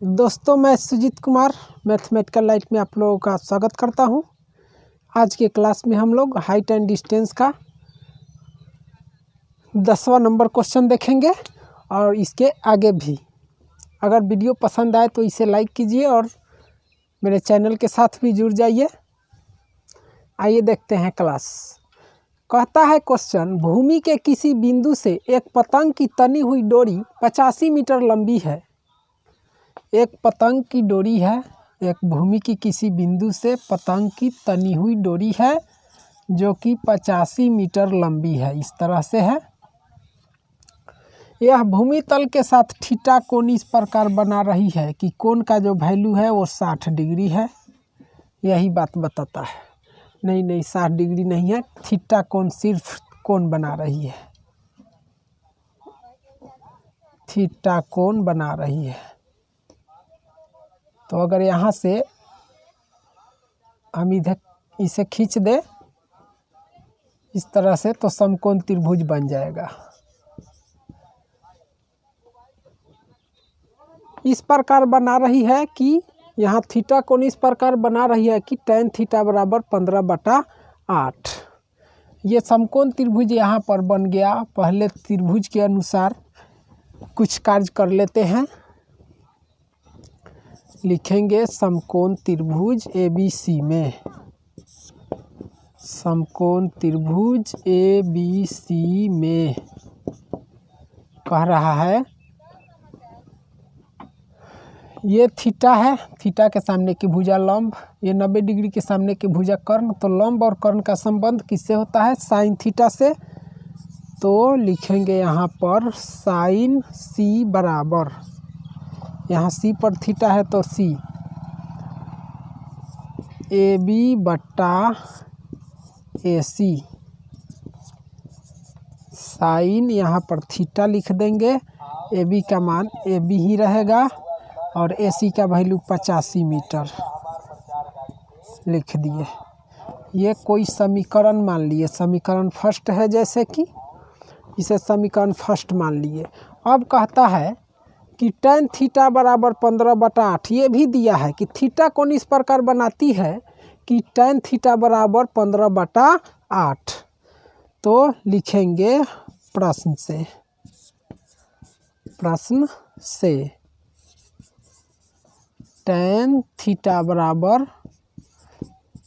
दोस्तों, मैं Sujit Kumar mathematical light में आप लोगों का स्वागत करता हूं। आज के क्लास में हम लोग हाइट एंड डिस्टेंस का 10वां नंबर क्वेश्चन देखेंगे और इसके आगे भी। अगर वीडियो पसंद आए तो इसे लाइक कीजिए और मेरे चैनल के साथ भी जुड़ जाइए। आइए देखते हैं क्लास। कहता है क्वेश्चन, भूमि के किसी बिंदु से एक पतंग की तनी हुई डोरी 85 मीटर लंबी है। एक पतंग की डोरी है, एक भूमि की किसी बिंदु से पतंग की तनी हुई डोरी है जो कि 85 मीटर लंबी है। इस तरह से है। यह भूमि तल के साथ थीटा कोण इस प्रकार बना रही है कि कोण का जो वैल्यू है वो 60 डिग्री है। यही बात बताता है। नहीं 60 डिग्री नहीं है, थीटा कोण सिर्फ कोण बना रही है, थीटा कोण बना रही है। तो अगर यहाँ से हम इधर इसे खींच दे इस तरह से तो समकोण त्रिभुज बन जाएगा। इस प्रकार बना रही है कि यहाँ थीटा कोण इस प्रकार बना रही है कि tan थीटा बराबर 15/8। ये समकोण त्रिभुज यहाँ पर बन गया। पहले त्रिभुज के अनुसार कुछ कार्य कर लेते हैं। लिखेंगे समकोण त्रिभुज ABC में, समकोण त्रिभुज ABC में कह रहा है ये थीटा है, थीटा के सामने की भुजा लंब, ये 90 डिग्री के सामने की भुजा कर्ण। तो लंब और कर्ण का संबंध किससे होता है? साइन थीटा से। तो लिखेंगे यहाँ पर साइन C बराबर, यहाँ C पर थीटा है तो C AB/AC। साइन यहाँ पर थीटा लिख देंगे, AB का मान AB ही रहेगा और AC का वैल्यू 85 मीटर लिख दिए। ये कोई समीकरण मान लिए, समीकरण फर्स्ट है, जैसे कि इसे समीकरण फर्स्ट मान लिए। अब कहता है कि tan थीटा बराबर 15/8। ये भी दिया है कि थीटा कोण इस प्रकार बनाती है कि tan थीटा बराबर 15/8। तो लिखेंगे प्रश्न से tan थीटा बराबर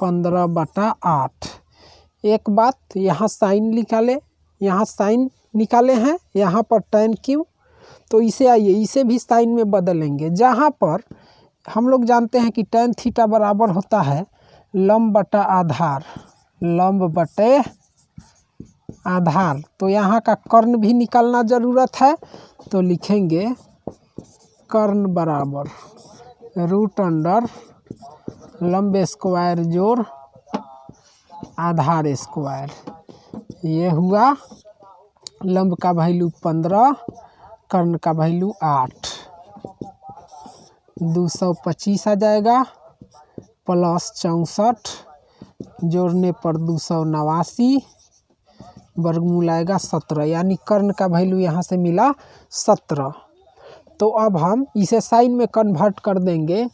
15/8। एक बात, यहाँ साइन निकाले, यहाँ साइन निकाले हैं, यहाँ पर tan क्यों, तो इसे आइए इसे भी साइन में बदलेंगे। जहाँ पर हम लोग जानते हैं कि tan थीटा बराबर होता है लंब बटा आधार, लंब बटे आधार। तो यहाँ का कर्ण भी निकालना ज़रूरत है। तो लिखेंगे कर्ण बराबर √अंडर लंब स्क्वायर जोड़ आधार स्क्वायर। ये हुआ लंब का वैल्यू 15, कर्ण का वैल्यू 8, 225 आ जाएगा प्लस 64, जोड़ने पर 289, वर्गमूल आएगा 17, यानी कर्ण का वैल्यू यहाँ से मिला 17। तो अब हम इसे साइन में कन्वर्ट कर देंगे।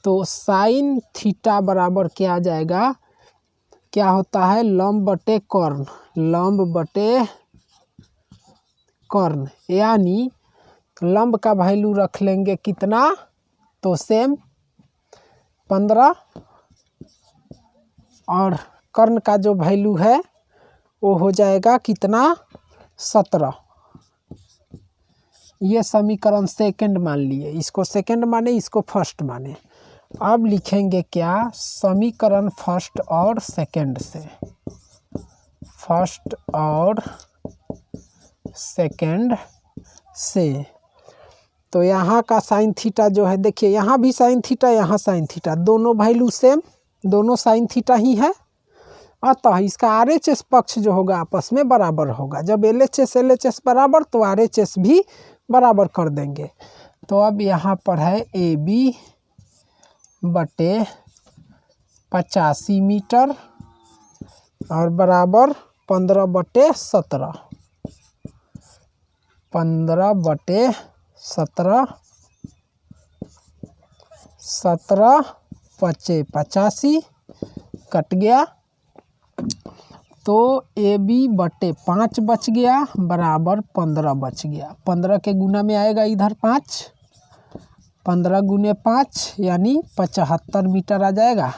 तो साइन थीटा बराबर क्या आ जाएगा, क्या होता है, लंब बटे कर्ण, लंब बटे कर्ण, यानी लंब का वैल्यू रख लेंगे कितना, तो सेम 15 और कर्ण का जो वैल्यू है वो हो जाएगा कितना, 17। ये समीकरण सेकंड मान लिए, इसको सेकंड माने, इसको फर्स्ट माने। अब लिखेंगे क्या, समीकरण फर्स्ट और सेकंड से, फर्स्ट और सेकंड से। तो यहाँ का साइन थीटा जो है, देखिए यहाँ भी साइन थीटा, यहाँ साइन थीटा, दोनों वैल्यू सेम, दोनों साइन थीटा ही है। अतः इसका RHS पक्ष जो होगा आपस में बराबर होगा। जब LHS LHS बराबर तो RHS भी बराबर कर देंगे। तो अब यहाँ पर है AB बटे 85 मीटर और बराबर 15/17, 15/17 17 पचे 85 कट गया, तो AB बटे 5 बच गया बराबर 15 बच गया। 15 के गुना में आएगा इधर 5, 15 गुने 5 यानी 75 मीटर आ जाएगा।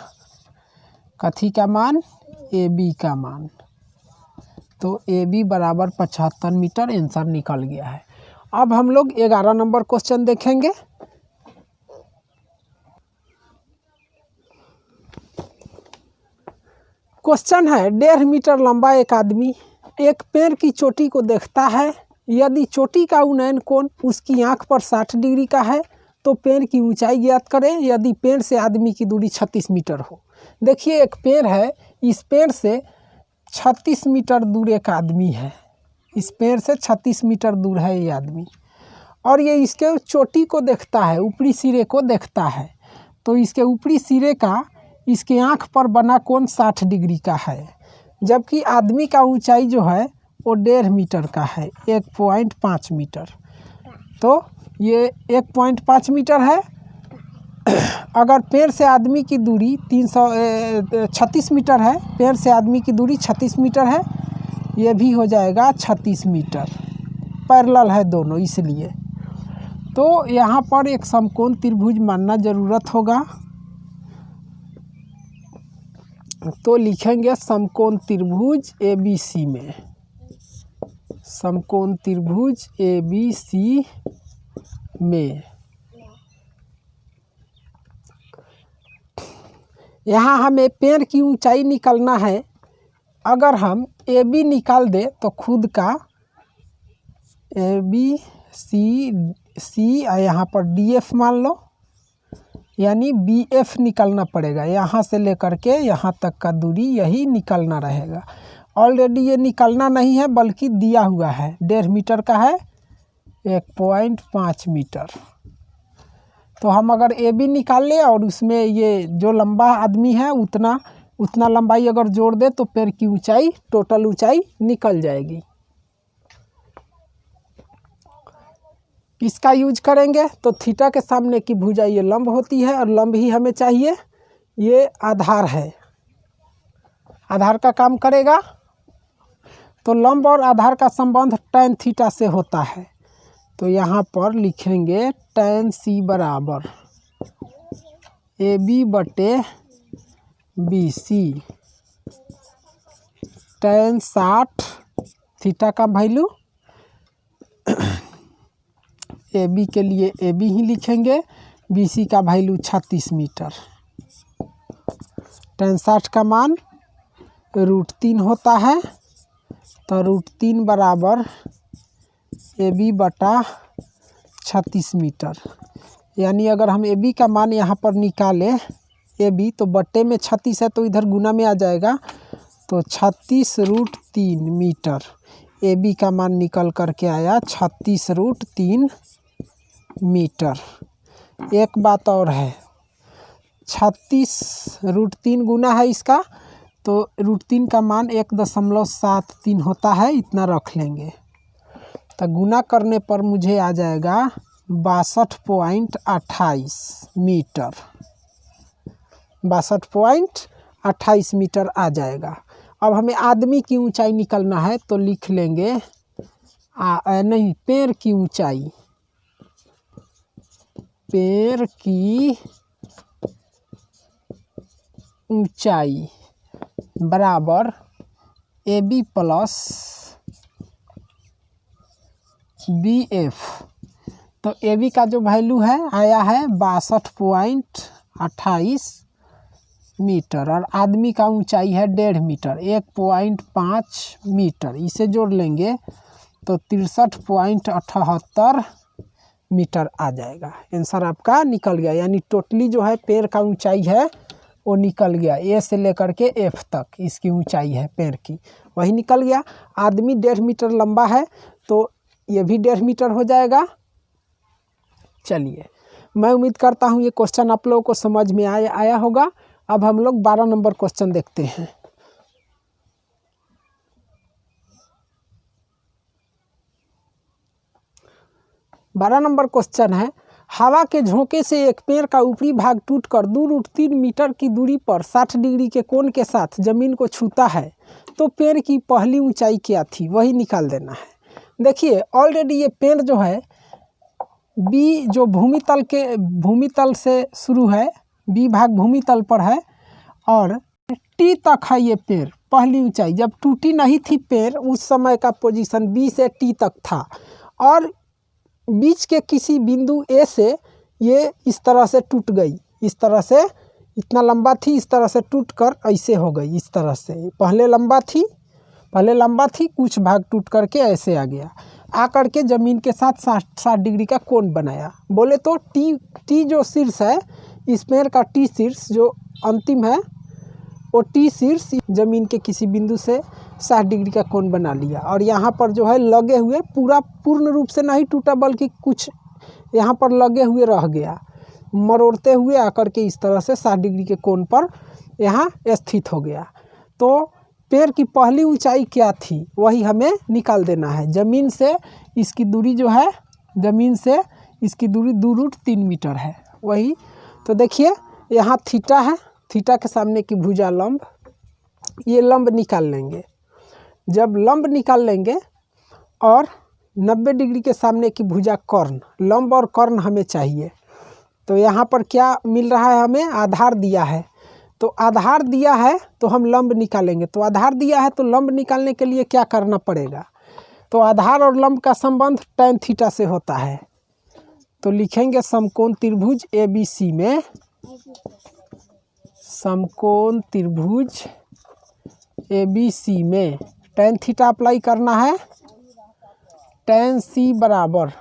कथी का मान? AB का मान। तो AB बराबर 75 मीटर आंसर निकल गया है। अब हम लोग 11 नंबर क्वेश्चन देखेंगे। क्वेश्चन है, 1.5 मीटर लंबा एक आदमी एक पेड़ की चोटी को देखता है। यदि चोटी का उन्नयन कोण उसकी आंख पर 60 डिग्री का है तो पेड़ की ऊंचाई ज्ञात करें यदि पेड़ से आदमी की दूरी 36 मीटर हो। देखिए एक पेड़ है, इस पेड़ से 36 मीटर दूर एक आदमी है, इस पेड़ से 36 मीटर दूर है ये आदमी, और ये इसके चोटी को देखता है, ऊपरी सिरे को देखता है। तो इसके ऊपरी सिरे का इसके आँख पर बना कोण 60 डिग्री का है, जबकि आदमी का ऊंचाई जो है वो 1.5 मीटर का है, 1.5 मीटर। तो ये 1.5 मीटर है। अगर पेड़ से आदमी की दूरी 36 मीटर है, पेड़ से आदमी की दूरी 36 मीटर है, ये भी हो जाएगा 36 मीटर, पैरेलल है दोनों इसलिए। तो यहाँ पर एक समकोण त्रिभुज मानना ज़रूरत होगा। तो लिखेंगे समकोण त्रिभुज ABC में, समकोण त्रिभुज ABC में। यहाँ हमें पेड़ की ऊंचाई निकालना है। अगर हम AB निकाल दें तो खुद का ABC यहाँ पर DF मान लो, यानी BF निकालना पड़ेगा। यहाँ से लेकर के यहाँ तक का दूरी यही निकालना रहेगा। ऑलरेडी ये निकालना नहीं है बल्कि दिया हुआ है, 1.5 मीटर का है, 1.5 मीटर। तो हम अगर AB निकाल लें और उसमें ये जो लंबा आदमी है उतना लंबाई अगर जोड़ दे तो पेड़ की ऊंचाई, टोटल ऊंचाई निकल जाएगी। इसका यूज करेंगे तो थीटा के सामने की भुजा ये लंब होती है और लंब ही हमें चाहिए। ये आधार है, आधार का काम करेगा। तो लंब और आधार का संबंध tan थीटा से होता है। तो यहाँ पर लिखेंगे tan C बराबर AB बटे BC, tan 60 थीटा का वैल्यू, AB के लिए AB ही लिखेंगे, BC का वैल्यू 36 मीटर। tan 60 का मान √3 होता है, तो √3 बराबर AB बटा 36 मीटर। यानी अगर हम AB का मान यहाँ पर निकालें, AB तो बट्टे में 36 है तो इधर गुना में आ जाएगा, तो 36√3 मीटर। AB का मान निकल करके आया 36√3 मीटर। एक बात और है, 36√3 गुना है इसका, तो √3 का मान 1.73 होता है, इतना रख लेंगे। तो गुना करने पर मुझे आ जाएगा 62.28 मीटर, 62.28 मीटर आ जाएगा। अब हमें आदमी की ऊंचाई निकलना है तो लिख लेंगे पेड़ की ऊंचाई, पेड़ की ऊंचाई बराबर AB प्लस BF। तो AB का जो वैल्यू है आया है 62.28 मीटर और आदमी का ऊंचाई है 1.5 मीटर, 1.5 मीटर। इसे जोड़ लेंगे तो 63.78 मीटर आ जाएगा। आंसर आपका निकल गया, यानी टोटली जो है पेड़ का ऊंचाई है वो निकल गया। ए से लेकर के F तक इसकी ऊंचाई है पेड़ की, वही निकल गया। आदमी 1.5 मीटर लंबा है तो ये भी 1.5 मीटर हो जाएगा। चलिए, मैं उम्मीद करता हूँ ये क्वेश्चन आप लोगों को समझ में आया होगा। अब हम लोग 12 नंबर क्वेश्चन देखते हैं। 12 नंबर क्वेश्चन है, हवा के झोंके से एक पेड़ का ऊपरी भाग टूटकर 2√3 मीटर की दूरी पर 60 डिग्री के कोण के साथ जमीन को छूता है तो पेड़ की पहली ऊंचाई क्या थी, वही निकाल देना है। देखिए ऑलरेडी ये पेड़ जो है बी जो भूमितल से शुरू है, बी भाग भूमितल पर है और टी तक है ये पेड़। पहली ऊंचाई जब टूटी नहीं थी पेड़ उस समय का पोजीशन बी से टी तक था और बीच के किसी बिंदु ए से ये इस तरह से टूट गई, इस तरह से इतना लंबा थी, इस तरह से टूटकर ऐसे हो गई। इस तरह से पहले लंबा थी कुछ भाग टूट करके ऐसे आ गया, आकर के ज़मीन के साथ 60 डिग्री का कोण बनाया। बोले तो टी जो शीर्ष है इस पेड़ का टी शीर्ष जो अंतिम है वो टी शीर्ष ज़मीन के किसी बिंदु से 60 डिग्री का कोण बना लिया और यहाँ पर जो है लगे हुए पूर्ण रूप से नहीं टूटा बल्कि कुछ यहाँ पर लगे हुए रह गया, मरोड़ते हुए आकर के इस तरह से 60 डिग्री के कोण पर यहाँ स्थित हो गया। तो पेड़ की पहली ऊंचाई क्या थी वही हमें निकाल देना है। ज़मीन से इसकी दूरी जो है, ज़मीन से इसकी दूरी 2√3 मीटर है वही। तो देखिए यहाँ थीटा है, थीटा के सामने की भुजा लंब, ये लंब निकाल लेंगे। जब लंब निकाल लेंगे और 90 डिग्री के सामने की भुजा कर्ण, लंब और कर्ण हमें चाहिए। तो यहाँ पर क्या मिल रहा है हमें, आधार दिया है। तो आधार दिया है तो हम लंब निकालेंगे। तो आधार दिया है तो लंब निकालने के लिए क्या करना पड़ेगा, तो आधार और लंब का संबंध tan थीटा से होता है। तो लिखेंगे समकोण त्रिभुज ABC में, समकोण त्रिभुज ABC में tan थीटा अप्लाई करना है। tan C बराबर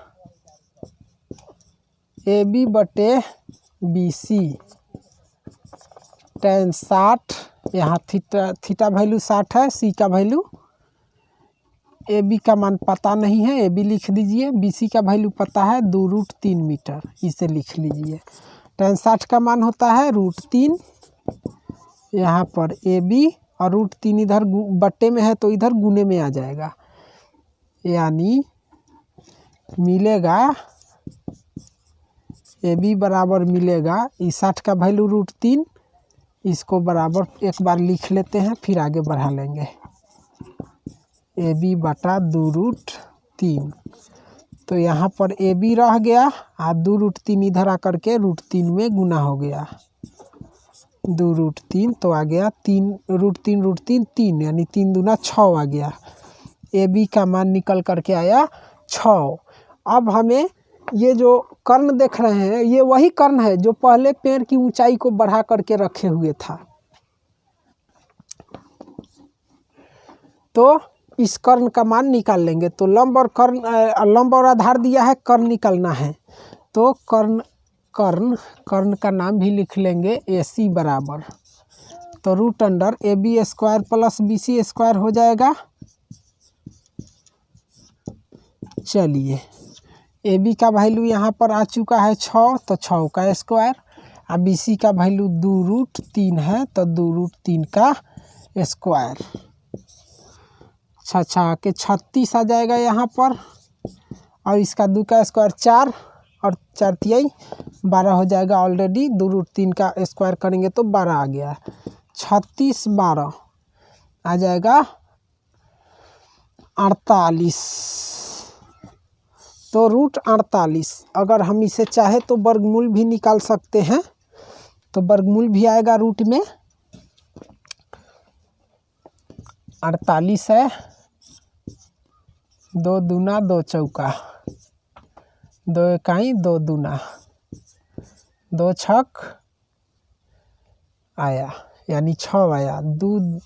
AB बटे BC tan 60, यहाँ थीटा वैल्यू 60 है, C का वैल्यू, AB का मान पता नहीं है, AB लिख दीजिए, BC का वैल्यू पता है 2√3 मीटर, इसे लिख लीजिए। tan 60 का मान होता है √3, यहाँ पर AB और √3 इधर बट्टे में है तो इधर गुने में आ जाएगा, यानी मिलेगा AB बराबर मिलेगा, इस 60 का वैल्यू √3, इसको बराबर एक बार लिख लेते हैं फिर आगे बढ़ा लेंगे। AB बटा 2√3, तो यहाँ पर AB रह गया और 2√3 इधर आकर के √3 में गुना हो गया, 2√3 तो आ गया 3 यानी 3 दूना 6 आ गया। AB का मान निकल करके आया 6। अब हमें ये जो कर्ण देख रहे हैं ये वही कर्ण है जो पहले पेड़ की ऊंचाई को बढ़ा करके रखे हुए था। तो इस कर्ण का मान निकाल लेंगे। तो लंब और आधार दिया है, कर्ण निकालना है। तो कर्ण का नाम भी लिख लेंगे AC बराबर, तो √AB² प्लस BC² हो जाएगा। चलिए AB का वैल्यू यहाँ पर आ चुका है 6, तो 6 का स्क्वायर, और BC का वैल्यू 2√3 है तो 2√3 का स्क्वायर, 6 के 36 आ जाएगा यहाँ पर, और इसका 2 का स्क्वायर 4 और 4 तिहाई 12 हो जाएगा। ऑलरेडी 2√3 का स्क्वायर करेंगे तो 12 आ गया, 36 12 आ जाएगा 48, तो √48। अगर हम इसे चाहे तो वर्गमूल भी निकाल सकते हैं, तो वर्गमूल भी आएगा रूट में, 48 है, 2 दूना 2 चौका, 2 इकाई 2 दूना, 2 छक आया यानी 6 आया। 2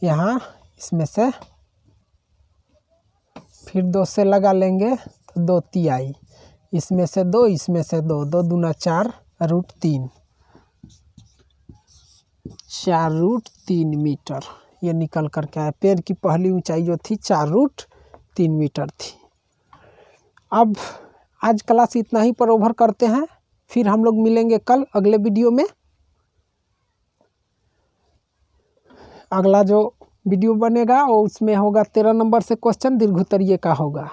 यहाँ इसमें से फिर 2 से लगा लेंगे तो 2 तिहाई, इसमें से 2 इसमें से 2, 2 दूना 4 √3, 4√3 मीटर ये निकल कर के आया। पेड़ की पहली ऊंचाई जो थी 4√3 मीटर थी। अब आज क्लास इतना ही पर ओवर करते हैं, फिर हम लोग मिलेंगे कल अगले वीडियो में। अगला जो वीडियो बनेगा वो उसमें होगा 13 नंबर से क्वेश्चन दीर्घोत्तरीय का होगा।